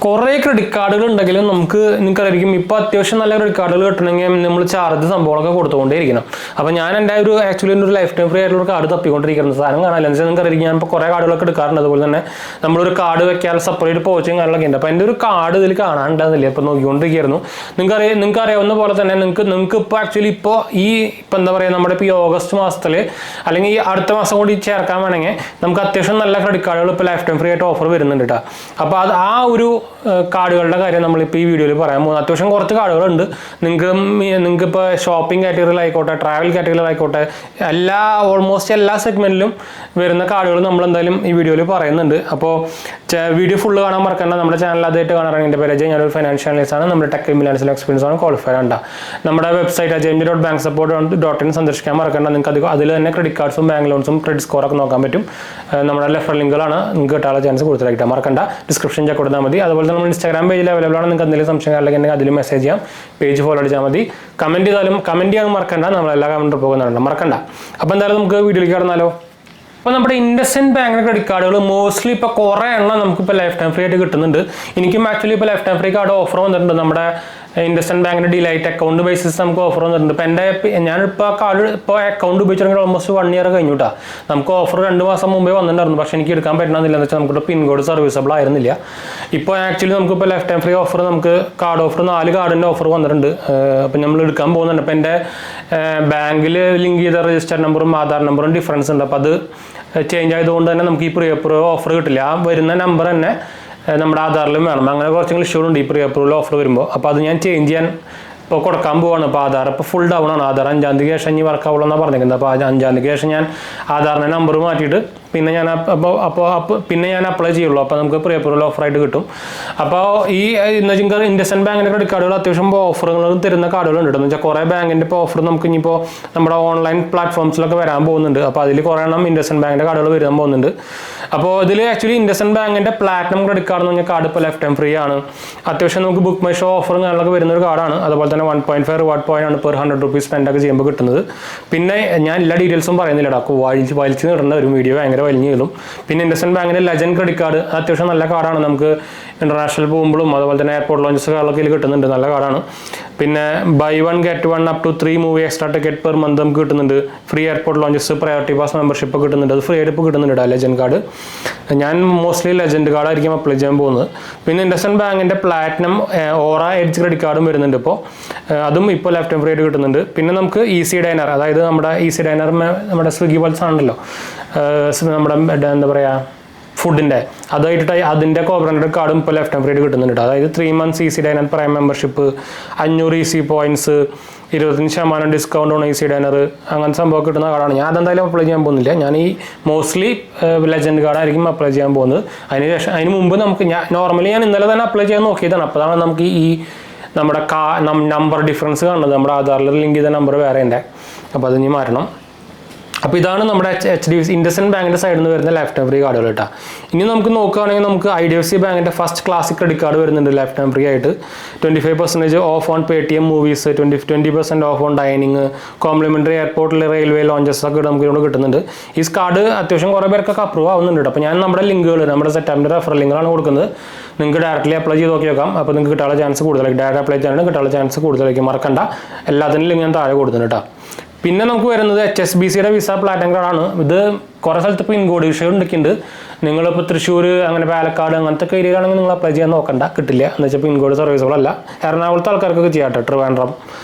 കുറേ ക്രെഡിറ്റ് കാർഡുകൾ ഉണ്ടെങ്കിലും നിങ്ങൾക്കറിയാം ഇപ്പോൾ അത്യാവശ്യം നല്ല ക്രെഡിറ്റ് കാർഡുകൾ കിട്ടണമെങ്കിൽ നമ്മൾ ചാർജ് സംഭവങ്ങളൊക്കെ കൊടുത്തുകൊണ്ടേയിരിക്കണം. അപ്പോൾ ഞാൻ എൻ്റെ ആക്ച്വലി ഒരു ലൈഫ് ടൈം ഫ്രീ ആയിട്ടുള്ള കാർഡ് തപ്പിക്കൊണ്ടിരിക്കുന്നത് സാധനം കാണാൻ. എന്ന് വെച്ചാൽ നിങ്ങൾക്കറിയാം ഞാൻ ഇപ്പോൾ കുറേ കാർഡുകളൊക്കെ എടുക്കാറുണ്ട്. അതുപോലെ തന്നെ നമ്മളൊരു കാർഡ് വെക്കാൻ സെപ്പറേറ്റ് പോച്ചും കാര്യങ്ങളൊക്കെ ഉണ്ട്. അപ്പോൾ എൻ്റെ ഒരു കാർഡ് ഇതിൽ കാണാനുണ്ടാകുന്നില്ല. ഇപ്പോൾ നോക്കിക്കൊണ്ടിരിക്കുകയായിരുന്നു. നിങ്ങൾക്ക് അറിയാവുന്ന പോലെ തന്നെ നിങ്ങൾക്ക് ഇപ്പോൾ ആക്ച്വലി ഇപ്പോൾ എന്താ പറയുക, നമ്മുടെ ഇപ്പോൾ ഈ ഓഗസ്റ്റ് മാസത്തിൽ അല്ലെങ്കിൽ ഈ അടുത്ത മാസം കൂടി ചേർക്കാൻ വേണമെങ്കിൽ നമുക്ക് അത്യാവശ്യം നല്ല ക്രെഡിറ്റ് കാർഡുകൾ ഇപ്പോൾ ലൈഫ് ടൈം ഫ്രീ ആയിട്ട് ഓഫർ വരുന്നുണ്ട് കേട്ടോ. അപ്പോൾ ആ ഒരു കാർഡുകളുടെ കാര്യം നമ്മളിപ്പോൾ ഈ വീഡിയോയിൽ പറയാൻ പോകുന്നത്. അത്യാവശ്യം കുറച്ച് കാർഡുകളുണ്ട്. നിങ്ങൾക്കിപ്പോൾ ഷോപ്പിംഗ് കാറ്റഗറിയിലായിക്കോട്ടെ, ട്രാവൽ കാറ്റഗറിയിലായിക്കോട്ടെ, ഓൾമോസ്റ്റ് എല്ലാ സെഗ്മെന്റിലും വരുന്ന കാർഡുകൾ നമ്മൾ എന്തായാലും ഈ വീഡിയോയിൽ പറയുന്നുണ്ട്. അപ്പോൾ വീഡിയോ ഫുള്ള് കാണാൻ മറക്കണ്ട. നമ്മുടെ ചാനൽ ആദ്യമായിട്ട് കാണാറാണ് എൻ്റെ പേര് ഞാനൊരു ഫൈനാൻഷ്യൽ അനലിസ്റ്റ് ആണ്. നമ്മുടെ ടെക് ഫിനാൻഷ്യൽ എക്സ്പീരിയൻസ് ആണ്, ക്വാളിഫൈഡ് ആണ്. നമ്മുടെ വെബ്സൈറ്റ് ajmj.banksupport.in സന്ദർശിക്കാൻ മറക്കണ്ട. നിങ്ങൾക്ക് അതിൽ തന്നെ ക്രെഡിറ്റ് കാർഡ്സും ബാങ്ക് ലോൺസും ക്രെഡിറ്റ് സ്കോറൊക്കെ നോക്കാൻ പറ്റും. നമ്മുടെ റെഫറൽ ലിങ്കുകളാണ് നിങ്ങൾക്ക് കിട്ടാനുള്ള ചാൻസ് കൂടുതലായിട്ട്. മറക്കണ്ട, ഡിസ്ക്രിപ്ഷൻ ചെക്ക് കൊടുത്താൽ മതി. അതുപോലെ തന്നെ നമ്മൾ ഇൻസ്റ്റാഗ്രാം പേജിൽ അവൈലബിൾ ആണ്. നിങ്ങൾക്ക് എന്തെങ്കിലും സംശയം അല്ലെങ്കിൽ അതിൽ മെസ്സേജ് ചെയ്യാം. പേജ് ഫോളോ അടിച്ചാൽ മതി. കമൻറ്റ് ചെയ്യാൻ മറക്കണ്ട. നമ്മളെല്ലാ കമൻറ്റും പോകുന്നുണ്ട്, മറക്കണ്ട. അപ്പോൾ എന്തായാലും നമുക്ക് വീഡിയോയിലേക്ക് കടന്നാലോ. അപ്പോൾ നമ്മുടെ ഇൻഡസ്ഇൻഡ് ബാങ്കിൻ്റെ ക്രെഡിറ്റ് കാർഡുകൾ മോസ്റ്റ്ലി ഇപ്പോൾ കുറേ എണ്ണം നമുക്കിപ്പോൾ ലൈഫ് ടൈം ഫ്രീ ആയിട്ട് കിട്ടുന്നുണ്ട്. എനിക്കും ആക്ച്വലി ഇപ്പോൾ life time free card offer വന്നിട്ടുണ്ട്. നമ്മുടെ ഇൻഡസ്ഇൻഡ് ബാങ്കിൻ്റെ ഡിലൈറ്റ് അക്കൗണ്ട് ബേസിസ് നമുക്ക് ഓഫർ വന്നിട്ടുണ്ട്. ഇപ്പോൾ ഞാനിപ്പോൾ കാർഡ് അക്കൗണ്ട് ഉപയോഗിച്ചിട്ടുണ്ടെങ്കിൽ ഓൾമോസ്റ്റ് 1 ഇയർ കഴിഞ്ഞിട്ടാ. നമുക്ക് ഓഫർ 2 മാസം മുമ്പേ വന്നിട്ടുണ്ടായിരുന്നു. പക്ഷേ എനിക്ക് എടുക്കാൻ പറ്റണമെന്നില്ല. എന്ന് വെച്ചാൽ നമുക്ക് പിൻ കോഡ് സർവീസബിൾ ആയിരുന്നില്ല. ഇപ്പോൾ ആക്ച്വലി നമുക്കിപ്പോൾ ലൈഫ് ടൈം ഫ്രീ ഓഫർ, നമുക്ക് കാർഡ് ഓഫർ 4 കാർഡിൻ്റെ ഓഫർ വന്നിട്ടുണ്ട്. അപ്പോൾ നമ്മൾ എടുക്കാൻ പോകുന്നുണ്ട്. അപ്പോൾ എൻ്റെ ബാങ്കിൽ ലിങ്ക് ചെയ്ത രജിസ്റ്റർ നമ്പറും ആധാർ നമ്പറും ഡിഫറൻസ് ഉണ്ട്. അപ്പോൾ അത് ചേഞ്ച് ആയതുകൊണ്ട് തന്നെ നമുക്ക് ഈ പ്രീ അപ്രൂവൽ ഓഫർ കിട്ടില്ല. ആ വരുന്ന നമ്പർ തന്നെ നമ്മുടെ ആധാറിലും വേണം. അങ്ങനെ കുറച്ച് ഇഷ്യൂ ഉണ്ട് ഈ പ്രീ അപ്രൂവൽ ഓഫർ വരുമ്പോൾ. അപ്പോൾ അത് ഞാൻ ചേഞ്ച് ചെയ്യാൻ ഇപ്പോൾ കൊടുക്കാൻ പോവാണ്. അപ്പോൾ ആധാർ ഇപ്പോൾ ഫുൾ ഡൗൺ ആണ്. ആധാർ 5-ാം തീയതിക്ക് ശേഷം ഇനി വർക്കാവുള്ളൂ എന്നാണ് പറഞ്ഞിരിക്കുന്നത്. അപ്പോൾ 5-ാം തീയതിക്ക് ശേഷം ഞാൻ ആധാറിൻ്റെ നമ്പർ മാറ്റിയിട്ട് പിന്നെ ഞാൻ അപ്ലൈ ചെയ്യുള്ളൂ. അപ്പോൾ നമുക്ക് പ്രീ അപ്രൂവൽ ഓഫറായിട്ട് കിട്ടും. അപ്പോൾ ഈ ഇൻഡസ്ഇൻഡ് ബാങ്കിൻ്റെ ക്രെഡിറ്റ് കാർഡുകൾ അത്യാവശ്യം ഓഫറുകൾ തരുന്ന കാർഡുകളുണ്ട്. എന്ന് വെച്ചാൽ കുറേ ബാങ്കിൻ്റെ ഇപ്പോൾ ഓഫർ നമുക്ക് ഇനിയിപ്പോൾ നമ്മുടെ ഓൺലൈൻ പ്ലാറ്റ്ഫോംസിലൊക്കെ വരാൻ പോകുന്നുണ്ട്. അപ്പോൾ അതിൽ കുറേ എണ്ണം ഇൻഡസ്ഇൻഡ് ബാങ്കിൻ്റെ കാർഡുകൾ വരാൻ പോകുന്നുണ്ട്. അപ്പോൾ ഇതിൽ ആക്ച്വലി ഇൻഡസ്ഇൻഡ് ബാങ്കിൻ്റെ പ്ലാറ്റിനം ക്രെഡിറ്റ് കാർഡ് എന്ന് പറഞ്ഞാൽ കാർഡ് ഇപ്പോൾ ലൈഫ് ടൈം ഫ്രീ ആണ്. അത്യാവശ്യം നമുക്ക് ബുക്ക് മൈ ഷോ ഓഫറും കാര്യങ്ങളൊക്കെ വരുന്ന ഒരു കാർഡാണ്. അതുപോലെ തന്നെ 1.5 റിവാർഡ് പോയിന്റ് ആണ് പെർ 100 rupees സ്പെൻഡൊക്കെ ചെയ്യുമ്പോൾ കിട്ടുന്നത്. പിന്നെ ഞാൻ എല്ലാ ഡീറ്റെയിൽസും പറയുന്നില്ല. വലിച്ച് നിടുന്ന ഒരു വീഡിയോ ഭയങ്കര വലിഞ്ഞു കിട്ടും. പിന്നെ ഇൻഡസ്ഇൻഡ് ബാങ്കിൻ്റെ ലെജൻഡ് ക്രെഡിറ്റ് കാർഡ് അത്യാവശ്യം നല്ല കാർഡാണ്. നമുക്ക് ഇന്റർനാഷണൽ പോകുമ്പോഴും അതുപോലെ തന്നെ എയർപോർട്ട് ലോഞ്ചസ് കാർഡൊക്കെ കിട്ടുന്നുണ്ട്. നല്ല കാർഡാണ്. പിന്നെ buy 1 get 1 up to 3 movie extra ticket per month നമുക്ക് കിട്ടുന്നുണ്ട്. Free airport launches, priority pass membership കിട്ടുന്നുണ്ട്. അത് ഫ്രീ ആയിട്ട് ഇപ്പോൾ കിട്ടുന്നുണ്ട് ലെജൻഡ് കാർഡ്. ഞാൻ മോസ്റ്റ്ലി ലെജൻഡ് കാർഡായിരിക്കും അപ്ലൈ ചെയ്യാൻ പോകുന്നത്. പിന്നെ ഇൻഡസ്ഇൻഡ് ബാങ്കിൻ്റെ പ്ലാറ്റിനം ഓറ എഡ്ജ് ക്രെഡിറ്റ് കാർഡും വരുന്നുണ്ട്. ഇപ്പോൾ അതും ഇപ്പോൾ ലൈഫ് ടൈം ഫ്രീ ആയിട്ട് കിട്ടുന്നുണ്ട്. പിന്നെ നമുക്ക് ഈസി ഡൈനർ, അതായത് നമ്മുടെ ഈസി ഡൈനർ നമ്മുടെ സ്വിഗ്ഗി പോലത്തെ ആണല്ലോ, നമ്മുടെ എന്താ പറയുക ഫുഡിൻ്റെ, അതായിട്ട് അതിൻ്റെ കോബ്രാൻഡഡ് കാർഡും ഇപ്പോൾ ലൈഫ് ടൈം ഫ്രീ ആയിട്ട് കിട്ടുന്നുണ്ട്. അതായത് 3 months easy diner prime membership, 500 easy points, 25% discount on easy diner, അങ്ങനെ സംഭവം കിട്ടുന്ന കാർഡാണ്. ഞാൻ അതെന്തായാലും അപ്ലൈ ചെയ്യാൻ പോകുന്നില്ല. ഞാൻ ഈ മോസ്റ്റ്ലി ലെജൻഡ് കാർഡായിരിക്കും അപ്ലൈ ചെയ്യാൻ പോകുന്നത്. അതിന് മുമ്പ് ഞാൻ നോർമലി ഇന്നലെ തന്നെ അപ്ലൈ ചെയ്യാൻ നോക്കിയതാണ്. അപ്പോഴാണ് നമുക്ക് ഈ നമ്മുടെ നമ്പർ ഡിഫറൻസ് കാണുന്നത്. നമ്മുടെ ആധാറിൽ ലിങ്ക് ചെയ്ത നമ്പർ വേറെ ഉണ്ട്. അപ്പോൾ അത് ഇനി മാറ്റണം. അപ്പോൾ ഇതാണ് നമ്മുടെ HDFC ഇൻഡസ്ഇൻഡ് ബാങ്കിൻ്റെ സൈഡിൽ നിന്ന് വരുന്ന ലൈഫ് ടൈം ഫ്രീ കാർഡുകൾ കേട്ടോ. ഇനി നമുക്ക് നോക്കുകയാണെങ്കിൽ നമുക്ക് IDFC ബാങ്കിൻ്റെ ഫസ്റ്റ് ക്ലാസിക് ക്രെഡിറ്റ് കാർഡ് വരുന്നുണ്ട് ലൈഫ് ടൈം ഫ്രീ ആയിട്ട്. 25% off on Paytm movies, 20% off on dining, complimentary എയർപോർട്ടിൽ റെയിൽവേ ലോഞ്ചസ് ഒക്കെ നമുക്ക് ഇവിടെ കിട്ടുന്നുണ്ട്. ഈ കാർഡ് അത്യാവശ്യം കുറേ പേർക്കൊക്കെ അപ്രൂവ് ആവുന്നുണ്ട്. അപ്പോൾ ഞാൻ നമ്മുടെ ലിങ്കുകൾ, നമ്മുടെ സെറ്റാപ്പിൻ്റെ റെഫറൽ ലിങ്കുകളാണ് കൊടുക്കുന്നത്. നിങ്ങൾക്ക് ഡയറക്റ്റ്ലി അപ്ലൈ ചെയ്ത് നോക്കി നോക്കാം. അപ്പോൾ നിങ്ങൾക്ക് കിട്ടാനുള്ള ചാൻസ് കൂടുതലായിരിക്കും. ഡയറക്റ്റ് അപ്ലൈ ചെയ്യാനാണ് കിട്ടാനുള്ള ചാൻസ് കൂടുതലായിരിക്കും. മറക്കണ്ട, എല്ലാത്തിനും ലിങ്ക് ഞാൻ താഴെ കൊടുക്കുന്നുണ്ട് കേട്ടോ. പിന്നെ നമുക്ക് വരുന്നത് HSBCയുടെ വിസ പ്ലാറ്റിനം കാർഡാണ്. ഇത് കുറേ സ്ഥലത്ത് പിൻ കോഡ് ഇഷ്യൂ ഉണ്ടെങ്കിണ്ട്. നിങ്ങളിപ്പോൾ തൃശ്ശൂർ, അങ്ങനെ പാലക്കാട് അങ്ങനത്തെ ഏരിയയിലാണെങ്കിൽ നിങ്ങൾ അപ്ലൈ ചെയ്യാൻ നോക്കണ്ട, കിട്ടില്ല. എന്ന് വെച്ചാൽ പിൻ കോഡ് സർവീസുകൾ അല്ല. എറണാകുളത്തെ ആൾക്കാർക്കൊക്കെ ചെയ്യാട്ടെ, ട്രിവാൻഡ്രം.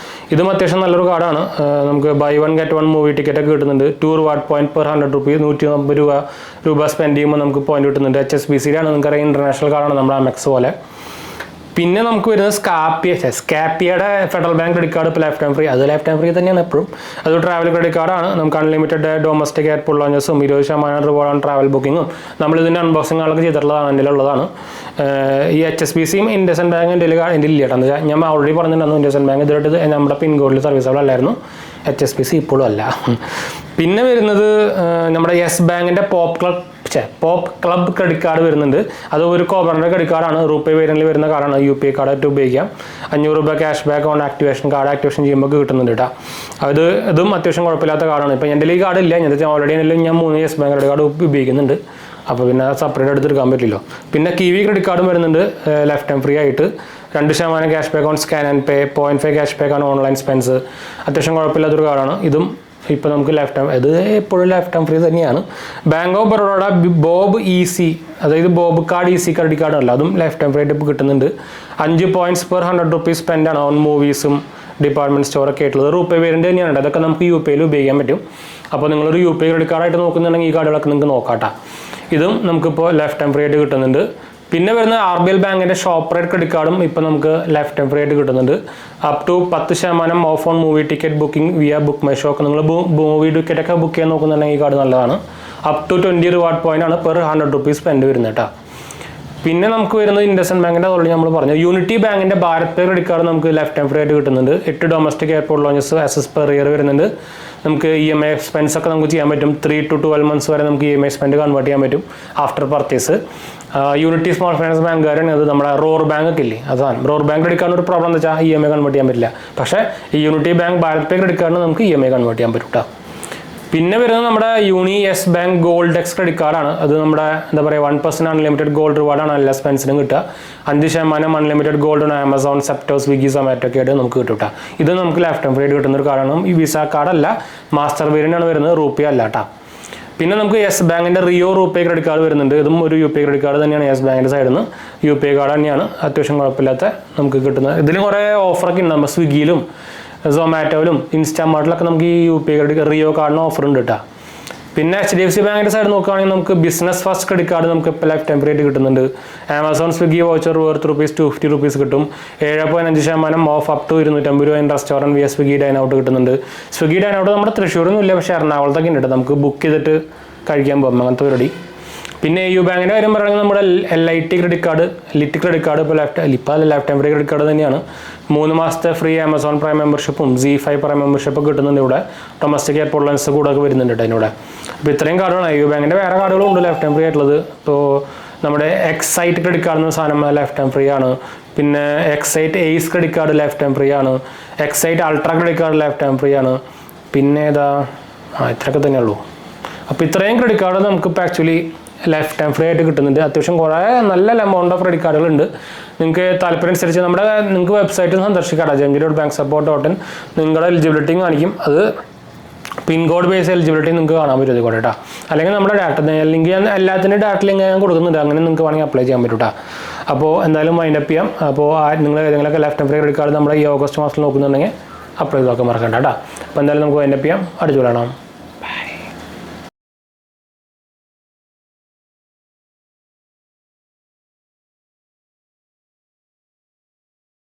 ഇതും അത്യാവശ്യം നല്ലൊരു കാർഡാണ്. നമുക്ക് buy 1 get 1 മൂവി ടിക്കറ്റ് ഒക്കെ കിട്ടുന്നുണ്ട്. 2 റിവാർഡ് പോയിന്റ് പെർ 100 rupees, 150 രൂപ സ്പെൻഡ് ചെയ്യുമ്പോൾ നമുക്ക് പോയിന്റ് കിട്ടുന്നുണ്ട്. HSBCയുടെ ആണ്. നിങ്ങൾക്കറിയാം ഇൻ്റർനാഷണൽ കാർഡാണ്, നമ്മുടെ Amex പോലെ. പിന്നെ നമുക്ക് വരുന്നത് സ്കാപ്പിയയുടെ ഫെഡറൽ ബാങ്ക് ക്രെഡിറ്റ് കാർഡ് ഇപ്പോൾ ലൈഫ് ടൈം ഫ്രീ. അത് ലൈഫ് ടൈം ഫ്രീ തന്നെയാണ് എപ്പോഴും. അത് ട്രാവൽ ക്രെഡിറ്റ് കാർഡാണ്. നമുക്ക് അൺലിമിറ്റഡ് ഡൊമസ്റ്റിക് എയർപോർട്ട് ലോഞ്ചസും 20% റിവാർഡ് ഓൺ ട്രാവൽ ബുക്കിങ്ങും നമ്മളിതിൻ്റെ അൺബോക്സിങ്ങുകളൊക്കെ ചെയ്തിട്ടുള്ളതാണ്. എൻ്റെ ഉള്ളതാണ്. ഈ HSBCയും ഇൻഡസ്ഇൻഡ് ബാങ്ക് എൻ്റെ ഇല്ല കേട്ടോ. എന്താ വെച്ചാൽ ഞാൻ ഓൾറെഡി പറഞ്ഞിട്ടുണ്ടായിരുന്നു ഇൻഡസ്ഇൻഡ് ബാങ്ക് ഇതിലോട്ട് നമ്മുടെ പിൻ കോഡിൽ സർവീസുകളല്ലായിരുന്നു. HSBC ഇപ്പോഴും അല്ല. പിന്നെ വരുന്നത് നമ്മുടെ യെസ് ബാങ്കിൻ്റെ പോപ്പ് ക്ലബ് ക്രെഡിറ്റ് കാർഡ് വരുന്നുണ്ട്. അത് ഒരു കോബ്രാൻഡഡ് ക്രെഡിറ്റ് കാർഡാണ്. റൂപേ വേരിയന്റിൽ വരുന്ന കാർഡാണ്. UPI കാർഡായിട്ട് ഉപയോഗിക്കാം. 500 രൂപ cash back on activation activation ചെയ്യുമ്പോൾ കിട്ടുന്നുണ്ട് കേട്ടോ. ഇതും അത്യാവശ്യം കുഴപ്പമില്ലാത്ത കാർഡാണ്. ഇപ്പോൾ എൻ്റെ ഈ കാർഡ് ഇല്ല. ഞാൻ ഓൾറെഡി ഞാൻ 3 യെസ് ബാങ്ക് ക്രെഡിറ്റ് കാർഡ് ഉപയോഗിക്കുന്നുണ്ട്. അപ്പോൾ പിന്നെ സെപ്പറേറ്റ് എടുത്തെടുക്കാൻ പറ്റില്ലോ. പിന്നെ കിവി ക്രെഡിറ്റ് കാർഡും വരുന്നുണ്ട് ലൈഫ് ടൈം ഫ്രീ ആയിട്ട്. 2% cash back on scan and pay, 0.5 cash back ആണ് ഓൺലൈൻ സ്പെൻസ്. അത്യാവശ്യം കുഴപ്പമില്ലാത്തൊരു കാർഡാണ് ഇതും. ഇപ്പോൾ നമുക്ക് ലൈഫ് ടൈം, ഇത് എപ്പോഴും ലൈഫ് ടൈം ഫ്രീ തന്നെയാണ്. Bank of Baroda Bob easy, അതായത് ബോബ് കാർഡ് ഈസി ക്രെഡിറ്റ് കാർഡല്ല, അതും ലൈഫ് ടൈം ഫ്രീ ആയിട്ട് ഇപ്പോൾ കിട്ടുന്നുണ്ട്. 5 points per 100 rupees സ്പെൻഡ് ആണ് ഓൺ മൂവീസും ഡിപ്പാർട്ട്മെൻറ്റ് സ്റ്റോറൊക്കെ ആയിട്ടുള്ളത്. റുപേ വേരിയൻ്റ് തന്നെയാണ്. അതൊക്കെ നമുക്ക് യു പി ഐയിൽ ഉപയോഗിക്കാൻ പറ്റും. അപ്പോൾ നിങ്ങളൊരു യു പി ഐ ക്രെഡിറ്റ് കാർഡായിട്ട് നോക്കുന്നുണ്ടെങ്കിൽ ഈ കാർഡുകളൊക്കെ നിങ്ങൾക്ക് നോക്കാട്ടോ. ഇതും നമുക്കിപ്പോൾ ലൈഫ് ടൈം ഫ്രീ ആയിട്ട് കിട്ടുന്നുണ്ട്. പിന്നെ വരുന്ന RBL ബാങ്കിൻ്റെ ഷോപ്പ് റൈറ്റ് ക്രെഡിറ്റ് കാർഡും ഇപ്പോൾ നമുക്ക് ലൈഫ് ടൈം ഫ്രീ ആയിട്ട് കിട്ടുന്നുണ്ട്. Up to 10% off on movie ticket booking via Book My Show ഒക്കെ നിങ്ങൾ മൂവി ടിക്കറ്റൊക്കെ ബുക്ക് ചെയ്യാൻ നോക്കുന്നുണ്ടെങ്കിൽ ഈ കാർഡ് നല്ലതാണ്. അപ് ടു 20 റിവാർഡ് പോയിന്റ് ആണ് പെർ 100 rupees സ്പെൻഡ് വരുന്നത് കേട്ടോ. പിന്നെ നമുക്ക് വരുന്നത് ഇൻഡസ്ഇൻഡ് ബാങ്കിൻ്റെ ഓൾറെഡി നമ്മൾ പറഞ്ഞു. യൂണിറ്റി ബാങ്കിൻ്റെ ഭാരത് പേ ക്രെഡിറ്റ് കാർഡ് നമുക്ക് ലൈഫ് ടൈം ഫ്രീ ആയിട്ട് കിട്ടുന്നുണ്ട്. 8 domestic airport launches access per year വരുന്നുണ്ട്. നമുക്ക് EMI എക്സ്പെൻസ് ഒക്കെ നമുക്ക് ചെയ്യാൻ പറ്റും. 3 to 12 months വരെ നമുക്ക് EMI സ്പെൻഡ് കൺവേർട്ട് ചെയ്യാൻ പറ്റും after purchase. Unity Small Finance ബാങ്കുകാരാണ് അത്. നമ്മുടെ റോർ ബാങ്ക് ഒക്കെ ഇല്ലേ, അതാണ്. റോർ ബാങ്ക് ക്രെഡിറ്റ് കാർഡിന് ഒരു പ്രോബ്ലം എന്ന് വെച്ചാൽ EMI കൺവേർട്ട് ചെയ്യാൻ പറ്റില്ല. പക്ഷേ ഈ യൂണിറ്റി ബാങ്ക് ഭാരത് പേ ക്രെഡിറ്റ് കാർഡിന് നമുക്ക് EMI കൺവേർട്ട് ചെയ്യാൻ പറ്റും കേട്ടോ. പിന്നെ വരുന്നത് നമ്മുടെ yes bank gold X credit കാർഡാണ്. അത് നമ്മുടെ എന്താ പറയുക 1% അൺലിമിറ്റഡ് ഗോൾഡ് റിവാർഡാണ് എല്ലാ സ്പെൻസിനും കിട്ടുക. 5% unlimited gold Amazon, zepto, Swiggy, Zomato ഒക്കെ ആയിട്ട് നമുക്ക് കിട്ടും. ഇത് നമുക്ക് ലൈഫ് ടൈം ഫ്രീ ആയിട്ട് കിട്ടുന്ന ഒരു കാർഡാണ്. ഈ വിസ കാർഡല്ല, മാസ്റ്റർ വേരിയൻ്റ് ആണ് വരുന്നത്, റുപ്പി അല്ല കേട്ടോ. പിന്നെ നമുക്ക് യെസ് ബാങ്കിൻ്റെ റിയോ റുപേ ക്രെഡിറ്റ് കാർഡ് വരുന്നുണ്ട്. ഇതും ഒരു U P I credit card തന്നെയാണ്. യെസ് ബാങ്കിൻ്റെ സൈഡിൽ നിന്ന് യു പി ഐ കാർഡ് തന്നെയാണ്. അത്യാവശ്യം കുഴപ്പമില്ലാത്ത നമുക്ക് കിട്ടുന്നത്. ഇതിൽ കുറേ ഓഫറൊക്കെ ഉണ്ട്. നമ്മൾ സ്വിഗ്ഗിയിലും സൊമാറ്റോയിലും ഇൻസ്റ്റാമാർട്ടിലൊക്കെ നമുക്ക് ഈ U P I credit Rio കാർഡിന് ഓഫർ ഉണ്ട് കേട്ടോ. പിന്നെ HDFC ബാങ്കിൻ്റെ സൈഡ് നോക്കുകയാണെങ്കിൽ നമുക്ക് ബിസിനസ് ഫസ്റ്റ് ക്രെഡിറ്റ് കാർഡ് നമുക്ക് ഇപ്പോൾ ലൈഫ് ടൈം ഫ്രീ ആയിട്ട് കിട്ടുന്നുണ്ട്. ആമസോൺ സ്വിഗ്ഗി വൗച്ചർ വർത്ത് ₹250 കിട്ടും. 7.5% off up to ₹250 in restaurant via Swiggy dine out കിട്ടുന്നുണ്ട്. സ്വിഗ്ഗി ഡൈൻ ഔട്ട് നമ്മുടെ തൃശ്ശൂരൊന്നും ഇല്ല, പക്ഷേ എറണാകുളത്തൊക്കെ ഉണ്ട്. നമുക്ക് ബുക്ക് ചെയ്തിട്ട് കഴിക്കാൻ പോകും, അങ്ങനത്തെ പരിപാടി. പിന്നെ EU ബാങ്കിൻ്റെ കാര്യം പറയുകയാണെങ്കിൽ നമ്മുടെ LIT credit card, LIT credit card ഇപ്പോൾ life time free credit card തന്നെയാണ്. 3 മാസത്തെ ഫ്രീ ആമസോൺ പ്രൈം മെമ്പർഷിപ്പും Z5 പ്രൈം മെമ്പർഷിപ്പൊക്കെ കിട്ടുന്നുണ്ട്. ഇവിടെ ഡൊമസ്റ്റിക് എയർപോർട്ട് ലൈൻസ് കൂടെ ഒക്കെ വരുന്നുണ്ട് അതിനൂടെ. അപ്പോൾ ഇത്രയും കാർഡുകളാണ്. EU ബാങ്കിൻ്റെ വേറെ കാർഡുകളും ഉണ്ട് ലൈഫ് ടൈം ഫ്രീ ആയിട്ടുള്ളത്. ഇപ്പോൾ നമ്മുടെ എക്സൈറ്റ് ക്രെഡിറ്റ് കാർഡ് എന്ന സാധനം ലൈഫ് ടൈം ഫ്രീ ആണ്. പിന്നെ Xcite Ace credit card life time free ആണ്. Xcite Ultra credit card life time free ആണ്. പിന്നെ ഇത്രയൊക്കെ തന്നെയുള്ളൂ. അപ്പോൾ ഇത്രയും ക്രെഡിറ്റ് കാർഡ് നമുക്കിപ്പോൾ ആക്ച്വലി ലൈഫ് ടൈം ഫ്രീ ആയിട്ട് കിട്ടുന്നുണ്ട്. അത്യാവശ്യം കുറേ നല്ല എമൗണ്ട് ഓഫ് ക്രെഡിറ്റ് കാർഡുകളുണ്ട്. നിങ്ങൾക്ക് താല്പര്യം അനുസരിച്ച് നിങ്ങൾക്ക് വെബ്സൈറ്റ് സന്ദർശിക്കാം. jemgi.banksupport.in. നിങ്ങളുടെ എലിജിബിലിറ്റിയും കാണിക്കും. അത് പിൻകോഡ് ബേസ് എലിജിബിലിറ്റി നിങ്ങൾക്ക് കാണാൻ പറ്റും അതുകൂടെ കേട്ടോ. അല്ലെങ്കിൽ നമ്മുടെ ഡാറ്റ ലിങ്ക് ഞാൻ എല്ലാത്തിൻ്റെ ഡാറ്റ ലിങ്ക് ഞാൻ കൊടുക്കുന്നുണ്ട്. അങ്ങനെ നിങ്ങൾക്ക് വേണമെങ്കിൽ അപ്ലൈ ചെയ്യാൻ പറ്റും കേട്ടോ. അപ്പോൾ എന്തായാലും വൈൻഡപ്പ് ചെയ്യാം. അപ്പോൾ നിങ്ങൾ ഏതെങ്കിലുമൊക്കെ life time free credit card നമ്മുടെ ഈ ഓഗസ്റ്റ് മാസത്തിൽ നോക്കുന്നുണ്ടെങ്കിൽ അപ്ലൈ ചെയ്ത് നോക്കാൻ മറക്കണ്ട കേട്ടോ. അപ്പോൾ എന്തായാലും നമുക്ക് വൈൻഡപ്പ് ചെയ്യാം. അടിച്ചു വിടണം.